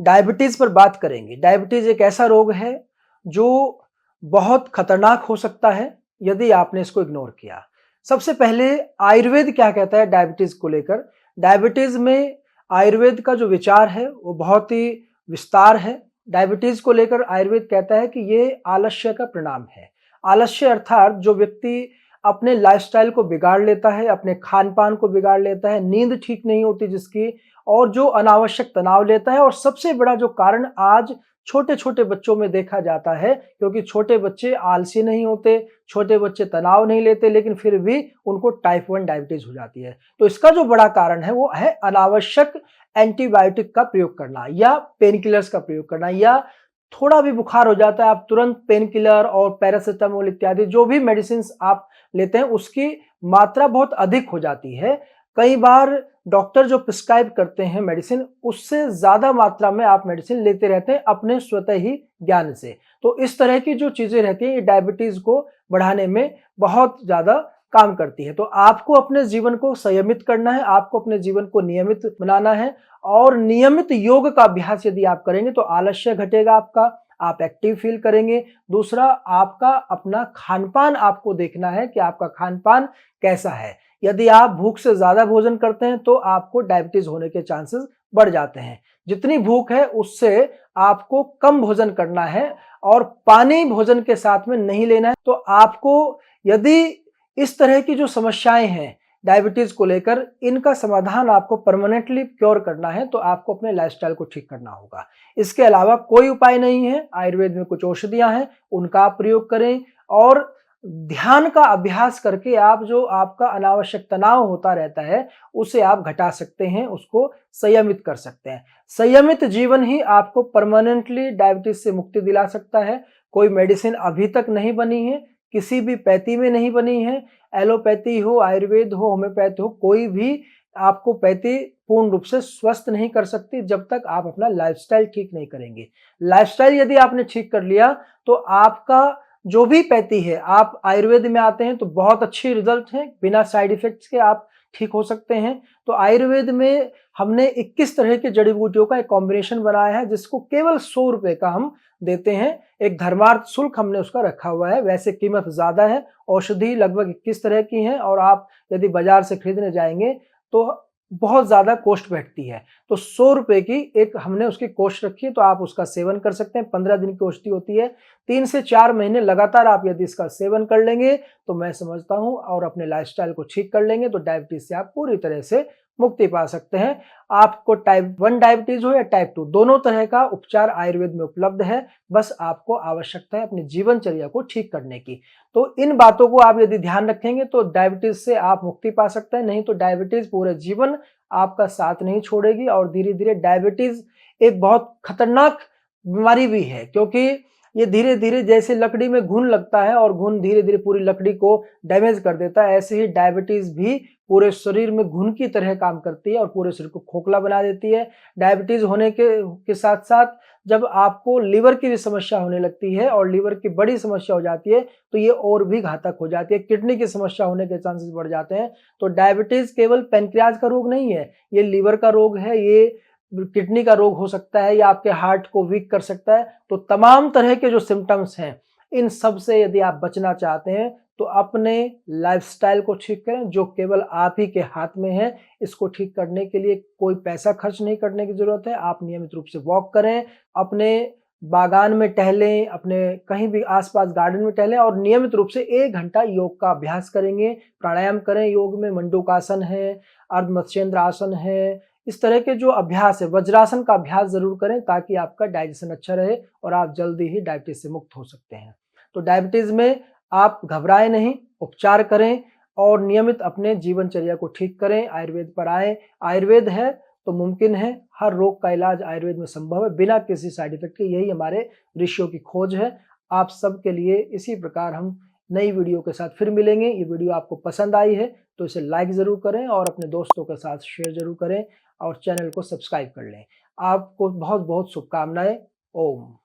Diabetes पर बात करेंगे। डायबिटीज एक ऐसा रोग है जो बहुत खतरनाक हो सकता है यदि आपने इसको इग्नोर किया। सबसे पहले आयुर्वेद क्या कहता है डायबिटीज को लेकर। डायबिटीज में आयुर्वेद का जो विचार है वो बहुत ही विस्तार है। डायबिटीज को लेकर आयुर्वेद कहता है कि ये आलस्य का परिणाम है। आलस्य अर्थात जो व्यक्ति अपने लाइफस्टाइल को बिगाड़ लेता है, अपने खान पान को बिगाड़ लेता है, नींद ठीक नहीं होती जिसकी, और जो अनावश्यक तनाव लेता है। और सबसे बड़ा जो कारण आज छोटे-छोटे बच्चों में देखा जाता है, क्योंकि छोटे बच्चे आलसी नहीं होते, छोटे बच्चे तनाव नहीं लेते, लेकिन फिर भी उनको टाइप 1 डायबिटीज हो जाती है। तो इसका जो बड़ा कारण है वो है अनावश्यक एंटीबायोटिक का प्रयोग करना या पेन किलर्स का प्रयोग करना, या थोड़ा भी बुखार हो जाता है आप तुरंत पेन किलर और पैरासिटामोल इत्यादि जो भी मेडिसिन आप लेते हैं उसकी मात्रा बहुत अधिक हो जाती है। कई बार डॉक्टर जो प्रिस्क्राइब करते हैं मेडिसिन, उससे ज़्यादा मात्रा में आप मेडिसिन लेते रहते हैं अपने स्वतः ही ज्ञान से। तो इस तरह की जो चीज़ें रहती हैं ये डायबिटीज़ को बढ़ाने में बहुत ज़्यादा काम करती है। तो आपको अपने जीवन को संयमित करना है, आपको अपने जीवन को नियमित बनाना है, और नियमित योग का अभ्यास यदि आप करेंगे तो आलस्य घटेगा आपका, आप एक्टिव फील करेंगे। दूसरा, आपका अपना खान-पान आपको देखना है कि आपका खान-पान कैसा है। यदि आप भूख से ज़्यादा भोजन करते हैं तो आपको डायबिटीज़ होने के चांसेस बढ़ जाते हैं। जितनी भूख है उससे आपको कम भोजन करना है, और पानी भोजन के साथ में नहीं लेना है। तो आपको यदि इस तरह की जो समस्याएँ हैं डायबिटीज़ को लेकर, इनका समाधान आपको परमानेंटली क्योर करना है तो आपको अपने लाइफ़स्टाइल को ठीक करना होगा। इसके अलावा कोई उपाय नहीं है। आयुर्वेद में कुछ औषधियाँ हैं, उनका आप प्रयोग करें, और ध्यान का अभ्यास करके आप जो आपका अनावश्यक तनाव होता रहता है, उसे आप घटा सकते हैं, उसको संयमित कर सकते हैं। संयमित जीवन ही आपको परमानेंटली डायबिटीज़ से मुक्ति दिला सकता है। कोई मेडिसिन अभी तक नहीं बनी है, किसी भी पैथी में नहीं बनी है। एलोपैथी हो, आयुर्वेद हो, होम्योपैथी हो, कोई भी आपको पैथी पूर्ण रूप से स्वस्थ नहीं कर सकती जब तक आप अपना लाइफ़स्टाइल ठीक नहीं करेंगे। लाइफ़स्टाइल यदि आपने ठीक कर लिया तो आपका जो भी पैथी है, आप आयुर्वेद में आते हैं तो बहुत अच्छी रिज़ल्ट है, बिना साइड इफ़ेक्ट्स के आप ठीक हो सकते हैं। तो आयुर्वेद में हमने 21 तरह की जड़ी-बूटियों का एक कॉम्बिनेशन बनाया है जिसको केवल ₹100 का हम देते हैं। एक धर्मार्थ शुल्क हमने उसका रखा हुआ है, वैसे कीमत ज़्यादा है। औषधि लगभग 21 तरह की हैं, और आप यदि बाज़ार से खरीदने जाएँगे तो बहुत ज़्यादा कॉस्ट बैठती है। तो ₹100 की एक हमने उसकी कॉस्ट रखी है, तो आप उसका सेवन कर सकते हैं। 15 दिन की औषधि होती है। 3 से 4 महीने लगातार आप यदि इसका सेवन कर लेंगे तो मैं समझता हूँ, और अपने लाइफ़स्टाइल को ठीक कर लेंगे तो डायबिटीज़ से आप पूरी तरह से मुक्ति पा सकते हैं। आपको टाइप 1 डायबिटीज़ हो या टाइप 2, दोनों तरह का उपचार आयुर्वेद में उपलब्ध है। बस आपको आवश्यकता है अपनी जीवनचर्या को ठीक करने की। तो इन बातों को आप यदि ध्यान रखेंगे तो डायबिटीज़ से आप मुक्ति पा सकते हैं, नहीं तो डायबिटीज़ पूरे जीवन आपका साथ नहीं छोड़ेगी, और धीरे-धीरे डायबिटीज़ एक बहुत खतरनाक बीमारी भी है, क्योंकि ये धीरे-धीरे जैसे लकड़ी में घुन लगता है और घुन धीरे-धीरे पूरी लकड़ी को डैमेज कर देता है, ऐसे ही डायबिटीज़ भी पूरे शरीर में घुन की तरह काम करती है और पूरे शरीर को खोखला बना देती है। डायबिटीज़ होने के साथ-साथ जब आपको लिवर की भी समस्या होने लगती है और लिवर की बड़ी समस्या हो जाती है, तो ये और भी घातक हो जाती है। किडनी की समस्या होने के चांसेस बढ़ जाते हैं। तो डायबिटीज़ केवल पैनक्रियाज़ का रोग नहीं है, ये लिवर का रोग है, ये किडनी का रोग हो सकता है, या आपके हार्ट को वीक कर सकता है। तो तमाम तरह के जो सिम्पटम्स हैं, इन सब से यदि आप बचना चाहते हैं तो अपने लाइफ़स्टाइल को ठीक करें, जो केवल आप ही के हाथ में है। इसको ठीक करने के लिए कोई पैसा खर्च नहीं करने की ज़रूरत है। आप नियमित रूप से वॉक करें, अपने बागान में टहलें, अपने कहीं भी आस-पास गार्डन में टहलें, और नियमित रूप से 1 घंटा योग का अभ्यास करेंगे, प्राणायाम करें। योग में मंडूकासन है, अर्ध मत्स्येंद्र आसन है, इस तरह के जो अभ्यास है, वज्रासन का अभ्यास ज़रूर करें ताकि आपका डाइजेशन अच्छा रहे और आप जल्दी ही डायबिटीज़ से मुक्त हो सकते हैं। तो डायबिटीज़ में आप घबराएँ नहीं, उपचार करें और नियमित अपने जीवनचर्या को ठीक करें, आयुर्वेद पर आएँ। आयुर्वेद है तो मुमकिन है, हर रोग का इलाज आयुर्वेद में संभव है, बिना किसी साइड इफ़ेक्ट के। यही हमारे ऋषियों की खोज है। आप सबके लिए इसी प्रकार हम नई वीडियो के साथ फिर मिलेंगे। ये वीडियो आपको पसंद आई है तो इसे लाइक ज़रूर करें और अपने दोस्तों के साथ शेयर ज़रूर करें, और चैनल को सब्सक्राइब कर लें। आपको बहुत-बहुत शुभकामनाएँ। ओम।